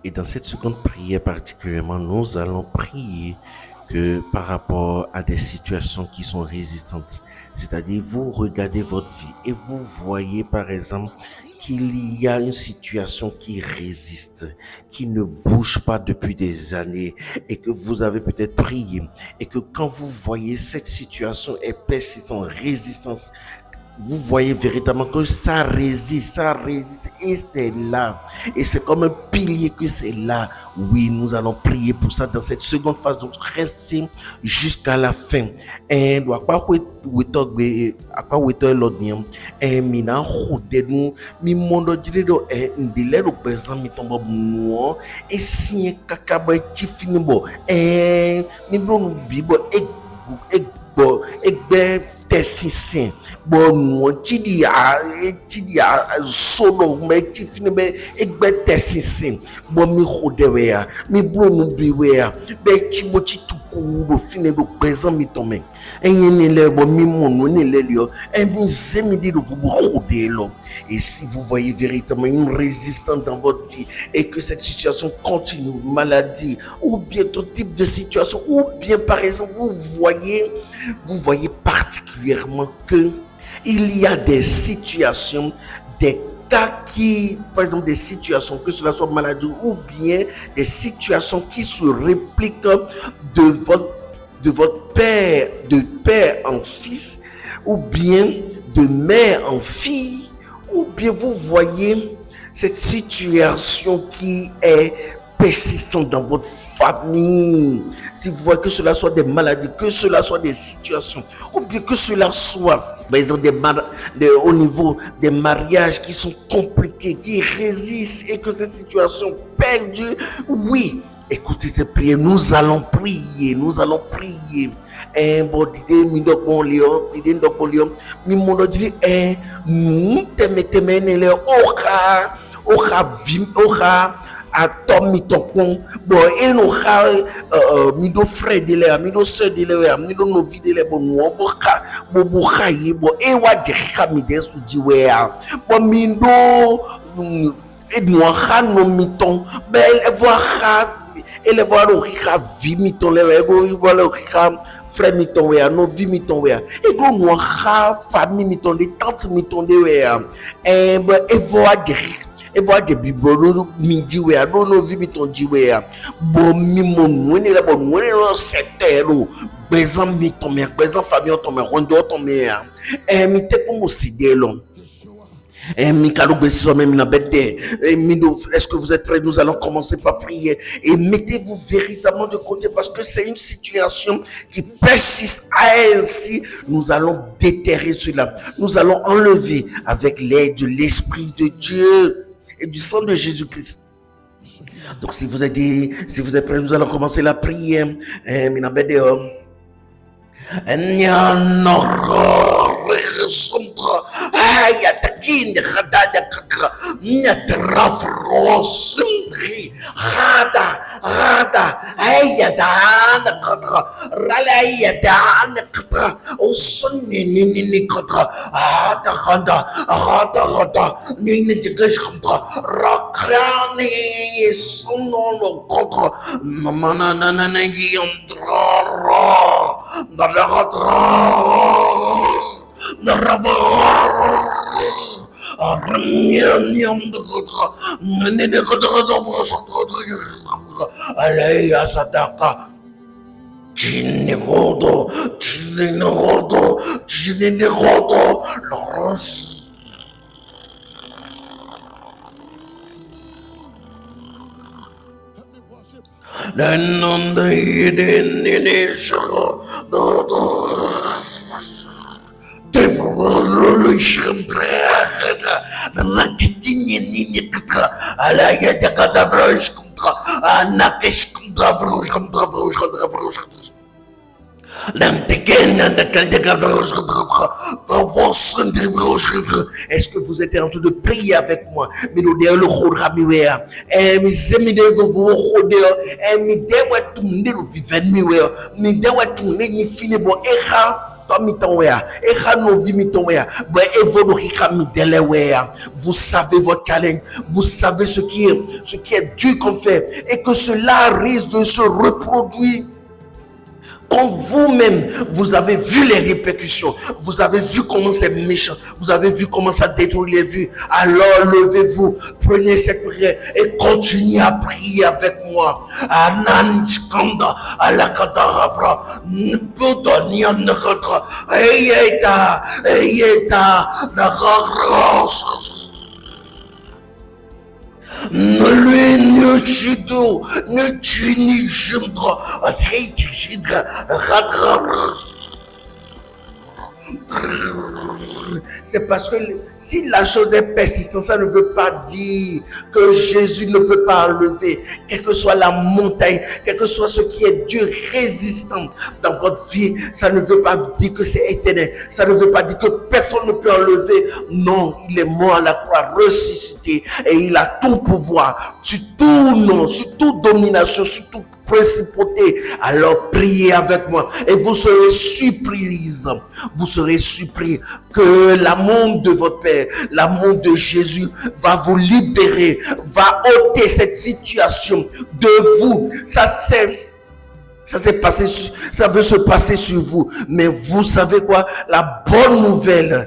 Et dans cette seconde prière particulièrement, nous allons prier que par rapport à des situations qui sont résistantes. C'est-à-dire, vous regardez votre vie et vous voyez par exemple qu'il y a une situation qui résiste, qui ne bouge pas depuis des années et que vous avez peut-être prié et que quand vous voyez cette situation est persistante, résistance, vous voyez véritablement que ça résiste et c'est là. Et c'est comme un pilier que c'est là. Oui, nous allons prier pour ça dans cette seconde phase. Donc, restez jusqu'à la fin. Et doit pas l'audience. Et mina khode nous mi mondo dire do e ndile do présent mi tomba no et si kakaba tifinibo e mi bro bibo egbe tẹ̀sísìn gbọ̀nùwọ̀n chidi a solo mẹ chifini bẹ ẹgbẹ́ tẹ̀sísìn gbọ̀ mi xɔ dẹ wẹ̀ ya mi blonu bi wẹ̀ ya bẹ tsigbotsí tuku do fine do gbẹ̀zán mi tọ̀ mẹ ẹ̀yin ni lẹ bọ̀ mi mọ̀nù ni lẹ liọ ẹ̀mi zemi di do fún bọ̀ xɔ dẹ lọ. Et si vous voyez véritablement une résistance dans votre vie et que cette situation continue, maladie ou bien tout type de situation, ou bien par exemple vous voyez particulièrement que il y a des situations, des cas qui, par exemple des situations, que cela soit maladie ou bien des situations qui se répliquent de votre père, de père en fils, ou bien de mère en fille, ou bien vous voyez cette situation qui est persistante dans votre famille. Si vous voyez que cela soit des maladies, que cela soit des situations, ou bien que cela soit par exemple au niveau des mariages qui sont compliqués, qui résistent et que cette situation perdure, oui. Écoutez cette prière, nous allons prier. Bon d'idée mi dokon lio, idée dokon lio, mi mondo dit nous teme ne le oka atom mi tokon bon et no ha mi do frère de le mi do sœur de le mi do no vie de le bon no oka bo khaye bon e wa de kha mi de su di we a bon mi do et no ha no mi ton bel e voir ha ele voir o kha vie mi ton le e voir le kha frère mi ton we a no vie mi ton we a e go no ha famille mi ton de tante mi ton de we a e voir de et voir des bibelots midi ouais non non vi biton di ouais bon mi mon ni la bon ni lo setero bezan mi ton me bezan famille ton me rondo ton me mi te comme aussi delon mi kalo beso même na bête est-ce que vous êtes prêts? Nous allons commencer par prier et mettez-vous véritablement de côté parce que c'est une situation qui persiste. Ainsi nous allons déterrer cela, nous allons enlever avec l'aide de l'Esprit de Dieu et du sang de Jésus-Christ. Donc si vous êtes prêts, nous allons commencer la prière. Kinda khadada kakra nyatrafrosindri hada ayadana kakra ralayadana kakra osunni nini kakra hada nini digesh kakra rakrani sunono kakra mamana nana yandra narava Alaya Sadaka Chinigodo Loros then on the est-ce que vous êtes en train de prier avec moi? Mais le Dieu le chodra miwea. Mi zemide vous chodra. Mi dewa tourner le vivant miwea. Mi dewa tourner ni fini bon era. vous savez votre challenge, vous savez ce qui est dur comme fait, et que cela risque de se reproduire. Quand vous-même, vous avez vu les répercussions, vous avez vu comment c'est méchant, vous avez vu comment ça détruit les vies, alors levez-vous, prenez cette prière et continuez à prier avec moi. Ananchkanda, alakadaravra, npotonia nakatra, eyeta, nakaras. Ne chido, ne chini jimdra, atreiti chidra, radra. C'est parce que si la chose est persistante, ça ne veut pas dire que Jésus ne peut pas enlever. Quelle que soit la montagne, quel que soit ce qui est dur, résistant dans votre vie, ça ne veut pas dire que c'est éternel. Ça ne veut pas dire que personne ne peut enlever. Non, il est mort à la croix, ressuscité, et il a tout pouvoir sur tout nom, sur toute domination, sur toute principauté. Alors priez avec moi et vous serez surpris que l'amour de votre Père, l'amour de Jésus va vous libérer, va ôter cette situation de vous. Ça veut se passer sur vous. Mais vous savez quoi? La bonne nouvelle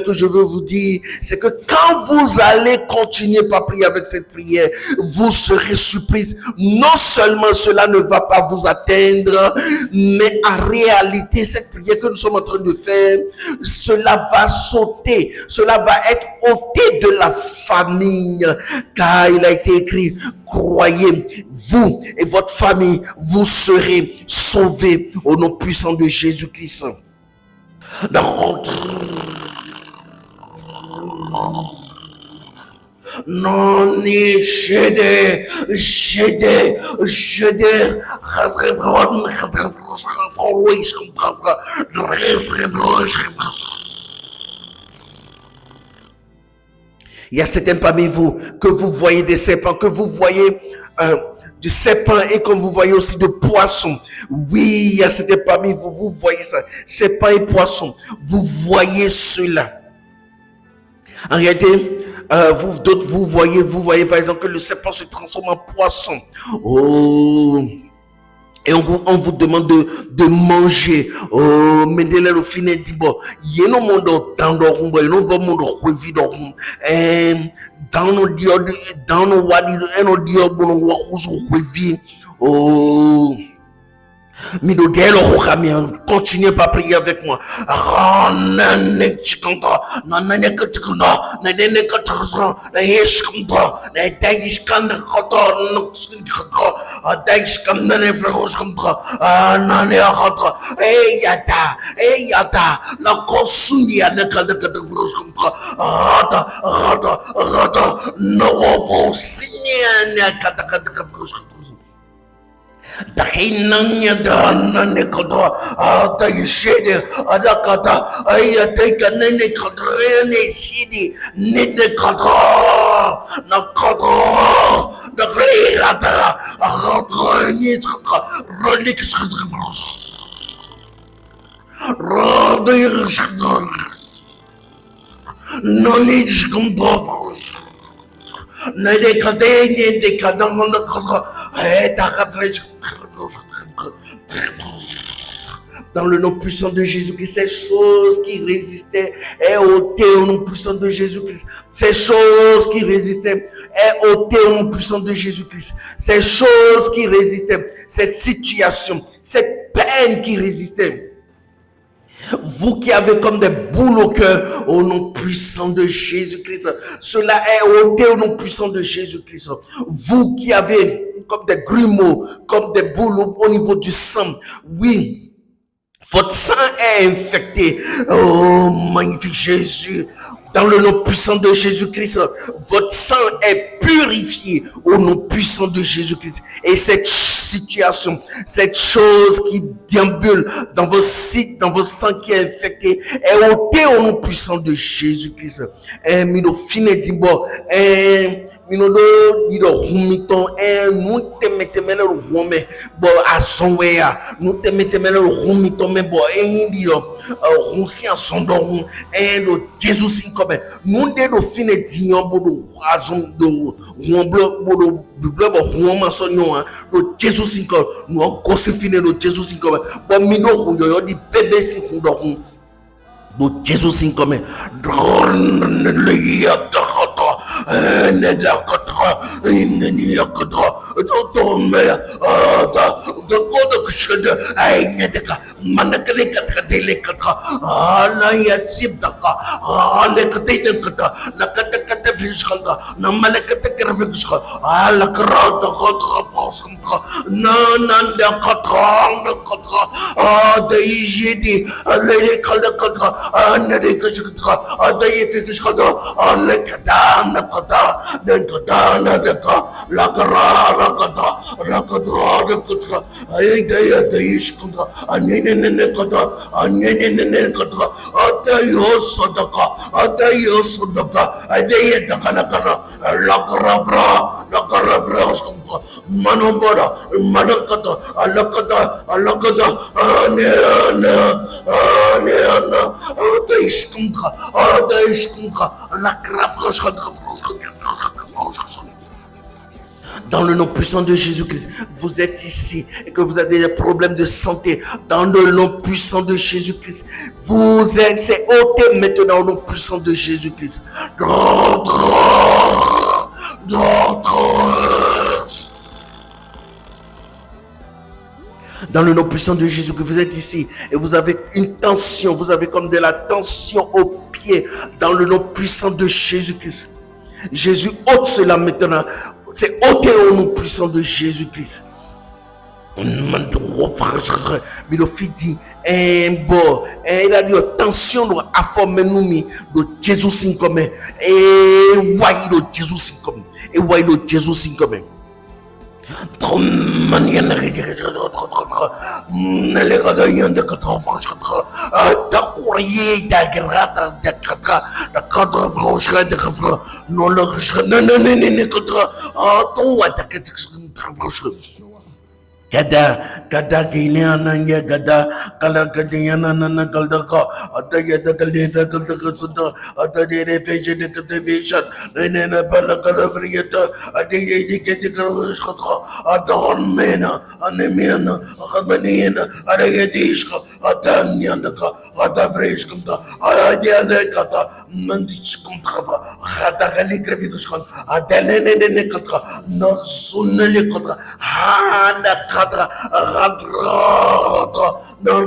que je veux vous dire, c'est que quand vous allez continuer par prier avec cette prière, vous serez surprise. Non seulement cela ne va pas vous atteindre, mais en réalité, cette prière que nous sommes en train de faire, cela va sauter, cela va être ôté de la famille. Car il a été écrit, croyez, vous et votre famille, vous serez sauvés au nom puissant de Jésus-Christ. Non, ni j'aide. Il y a certains parmi vous que vous voyez des serpents, que vous voyez du serpent et comme vous voyez aussi de poissons. Oui, il y a certains parmi vous, vous voyez ça, serpents et poissons. Vous voyez cela. En réalité, vous voyez par exemple que le serpent se transforme en poisson. Oh. Et on vous demande de manger. Oh, mais de l'air au final dit bon, il y a un monde dans le monde, il y a un monde revu dans le monde. Dans nos dieux, dans nos wadi, nos dieux, bon, on revu. Oh. Continuez par prier avec moi. Dahinanya dana nekodo ata yishede adakata ayateka nene kadrene shidi nene kadra nakadra daklirata akadrene tsaka rolik shadrivros rodik shadr nonish kumdavros nene kadene de kadanga kadra dans le nom puissant de Jésus-Christ, ces choses qui résistaient est ôtée au nom puissant de Jésus-Christ. Ces choses qui résistaient est ôtée au nom puissant de Jésus-Christ. Ces choses qui résistaient, cette situation, cette peine qui résistait. Vous qui avez comme des boules au cœur, au nom puissant de Jésus-Christ, cela est ôté au nom puissant de Jésus-Christ. Vous qui avez comme des grumeaux, comme des boules au niveau du sang, oui, votre sang est infecté. Oh, magnifique Jésus. Dans le nom puissant de Jésus-Christ, votre sang est purifié au nom puissant de Jésus-Christ. Et cette situation, cette chose qui déambule dans vos sites, dans vos sangs qui est infecté, est ôtée au nom puissant de Jésus-Christ. minodo di do humiton nous temetemele ruome bo asonwea nous temetemele humiton me bo di do hunsi asondo do Jesus in comme nous de do fine dion bo do azon do ruomblo bo do biblo bo ruoma sonyo do Jesus in comme nous gosse fine do Jesus in comme bo mido hunyo di bebe si hundo do Jesus in comme le yakata ne dakata ne yakata do me da koda kushada ay ne daka manakale katra dele katra ala yatsib daka ala kate kata nakata kata fishkanda namalakata krafishka ala krata katra fasanta na da katra da yidi ale kala katra ana de kashkatra da yifishkada ala kata nakata dan kata na daka la kara rakata rakata ay daya dayishkanda anene kata anene kata atayo sadaka adaya dakala la kara skanda manobara manakata alakata adayishkanda la kara dans le nom puissant de Jésus-Christ, vous êtes ici et que vous avez des problèmes de santé, dans le nom puissant de Jésus-Christ, vous êtes, c'est ôté maintenant au nom puissant de Jésus-Christ. Dans le nom puissant de Jésus-Christ, vous êtes ici et vous avez une tension, vous avez comme de la tension au pied, dans le nom puissant de Jésus-Christ. Jésus ôte cela maintenant. C'est ôté au nom puissant de Jésus-Christ. Mais le fils dit, bon, il a dit, attention, à former nous, de Jésus sin comme, et voyez le Jésus sin comme, et voyez le Jésus sin comme. Gada giliananya kala gadiyana nana galdaka adaya dagalida galdaka suda adaya feje de katavishan nena bala kala friyata adaya dikete karashkata adon mena anemena khamanina adaya dishka adanya ndaka adavreshkumta adaya dekata mandishkum khava khatagali grafikshkan adanene katra nasunne katra hana katra radra dans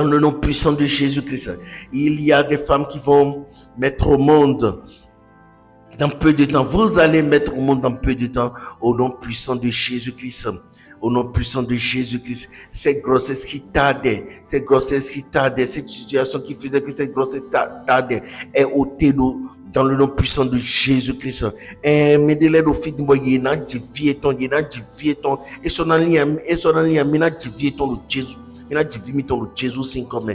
le nom puissant de Jésus-Christ, il y a des femmes qui vont mettre au monde dans peu de temps. Vous allez mettre au monde dans peu de temps au nom puissant de Jésus-Christ. Au nom puissant de Jésus-Christ, cette grossesse qui tardait, cette situation qui faisait que cette grossesse tardait est ôtée dans le nom puissant de Jésus-Christ. Et me délai au fil de yena divieton, et son allié, mina divieton le Jésus. Mina divimiton le Jésus sin comme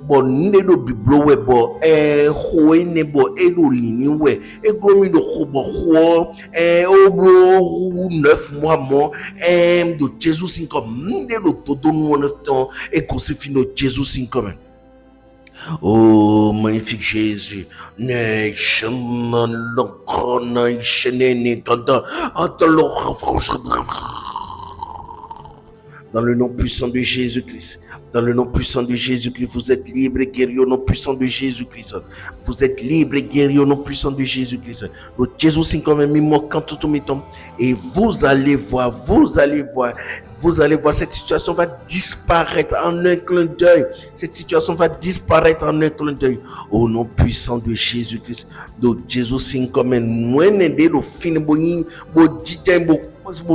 bon ne do biblo we bo hoe ne bo do lini we gomi do khobo obo 9 mois mo do Jésus sin comme ne do todo no temps et crucifix no Jésus sin comme. Oh, magnifique Jésus, dans le nom puissant de Jésus-Christ. Dans le nom puissant de Jésus-Christ, vous êtes libre et guéri au nom puissant de Jésus-Christ. Vous êtes libre et guéri au nom puissant de Jésus-Christ. Le Jésus c'est comme un mimo quand tout mitom. Et vous allez voir, cette situation va disparaître en un clin d'œil. Cette situation va disparaître en un clin d'œil. Au nom puissant de Jésus-Christ. Le Jésus c'est comme un moyen de le fin boyin, bo dite bo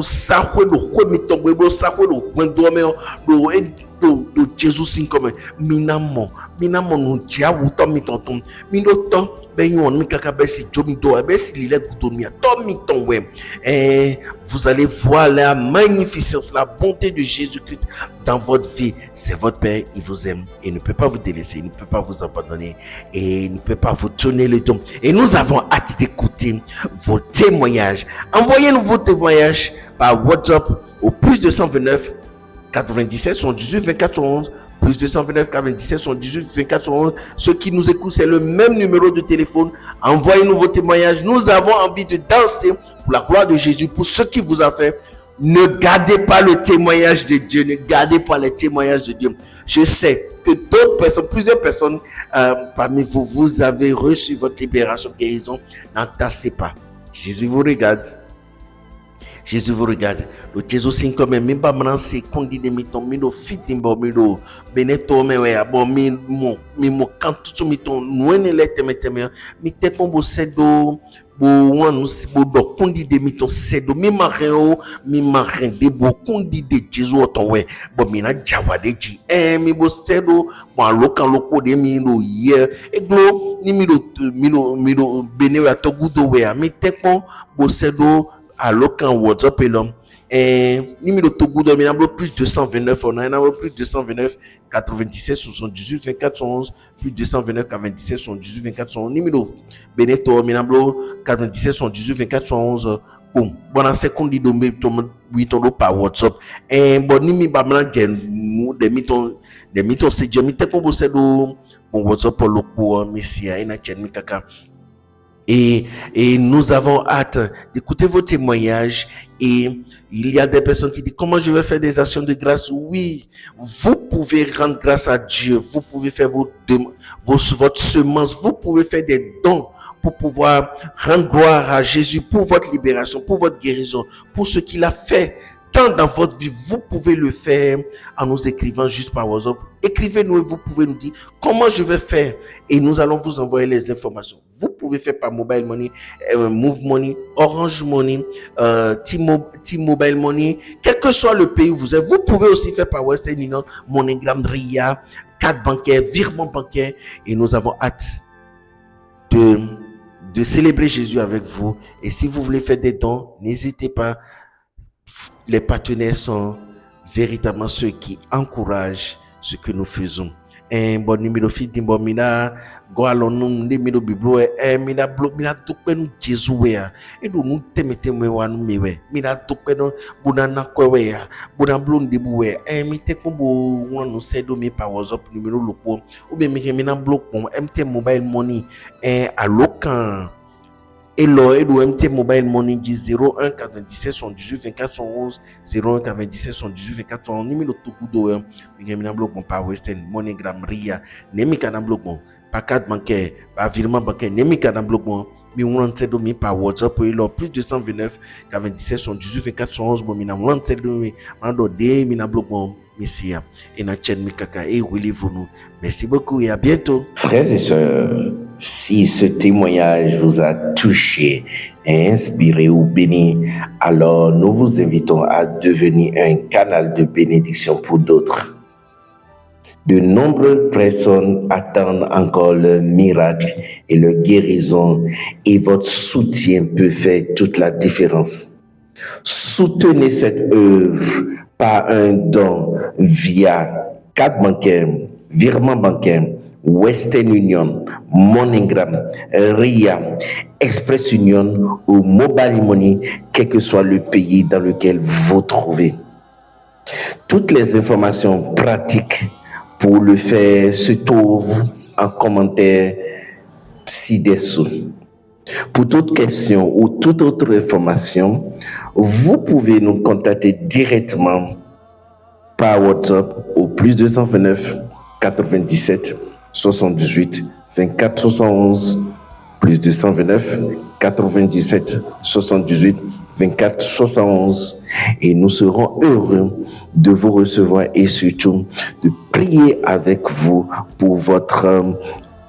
sakwe do khomitom, bo sakwe do kwendome do Jésus sin comme minamo no dia wuto mitotum minoto ben yon mi kaka besi jomi do besi lile goudomia tomi ton wem. Et vous allez voir la magnificence, la bonté de Jésus-Christ dans votre vie. C'est votre Père, il vous aime et il ne peut pas vous délaisser, il ne peut pas vous abandonner et il ne peut pas vous tourner le dos. Et nous avons hâte d'écouter vos témoignages. Envoyez-nous vos témoignages par WhatsApp au plus 229 97 78 24 11, plus 229 97 78 24 11. Ceux qui nous écoutent, c'est le même numéro de téléphone. Envoyez-nous vos témoignages. Nous avons envie de danser pour la gloire de Jésus, pour ce qu'il vous a fait. Ne gardez pas le témoignage de Dieu, ne gardez pas les témoignages de Dieu. Je sais que d'autres personnes, plusieurs personnes parmi vous, vous avez reçu votre libération, guérison. N'entassez pas. Jésus vous regarde. Jésus vous regarde. Le Jésus sin comme mimba mananse kondi de miton mino fitimbo mino beneto mewe abo mo kantutu miton nwene lete meteme mi te kombo sedo bo wanu bo do kondi de miton sedo mi mareo mi marende bo kondi de Jésus otonwe bo mina jawade ji mi bo sedo bo alokan loko de mino ye eglo ni mino benewe atogudo we mi te kon bo sedo alokan WhatsApp et l'homme numéro Togo de minablo plus 229 on a un plus 229 97 78 24 11 plus 229 97 78 24 11 numéro Beneto minablo 97 78 24 11 bon bon seconde de ton par WhatsApp bon nimi bablan nous des mitons c'est Dieu mi te ko bo bon WhatsApp pour le coup messia ina chen mi kaka. Et nous avons hâte d'écouter vos témoignages. Et il y a des personnes qui disent comment je vais faire des actions de grâce. Oui, vous pouvez rendre grâce à Dieu. Vous pouvez faire votre semence. Vous pouvez faire des dons pour pouvoir rendre gloire à Jésus pour votre libération, pour votre guérison, pour ce qu'il a fait. Tant dans votre vie, vous pouvez le faire en nous écrivant juste par WhatsApp. Écrivez-nous et vous pouvez nous dire comment je vais faire et nous allons vous envoyer les informations. Vous pouvez faire par Mobile Money, Move Money, Orange Money, T-Mobile Money, quel que soit le pays où vous êtes. Vous pouvez aussi faire par Western Union, MoneyGram, RIA, carte bancaire, virement bancaire et nous avons hâte de célébrer Jésus avec vous. Et si vous voulez faire des dons, n'hésitez pas. Les partenaires sont véritablement ceux qui encouragent ce que nous faisons. Un bon numéro fit dimbo mina goalonum de mino biblo mina blok mina tukpenu jesuwea e do nu temete wanu mewe mina tukpenu bunana kwewea bunan blon debuwe mi te kombo wanu sedo mi pa WhatsApp numéro lopo ou bien mina blok pon MT Mobile Money alokan Hello, MT Mobile Money dit 01 97 78 24 111 01 97 78 24 111 numéro Tokudo mina blok bon par Western MoneyGram RIA nemi kana blok bon par carte bancaire par virement bancaire nemi kana blok bon mi wante do mi par WhatsApp et là plus 229 97 78 24 111 bon mina wante do mi mando de mina blok bon Messia et na chaîne Mikaka et relevez-nous. Merci beaucoup et à bientôt. Frères et sœurs, si ce témoignage vous a touché, inspiré ou béni, alors nous vous invitons à devenir un canal de bénédiction pour d'autres. De nombreuses personnes attendent encore le miracle et le guérison et votre soutien peut faire toute la différence. Soutenez cette œuvre par un don via carte bancaire, virement bancaire, Western Union, MoneyGram, RIA, Express Union ou Mobile Money, quel que soit le pays dans lequel vous vous trouvez. Toutes les informations pratiques pour le faire se trouvent en commentaire ci-dessous. Pour toute question ou toute autre information, vous pouvez nous contacter directement par WhatsApp au plus 229 97 78 24 71 plus 229 97 78 24 71 et nous serons heureux de vous recevoir et surtout de prier avec vous pour votre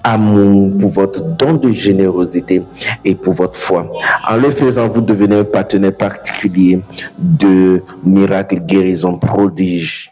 amour, pour votre don de générosité et pour votre foi. En le faisant, vous devenez un partenaire particulier de Miracle Guérison Prodige.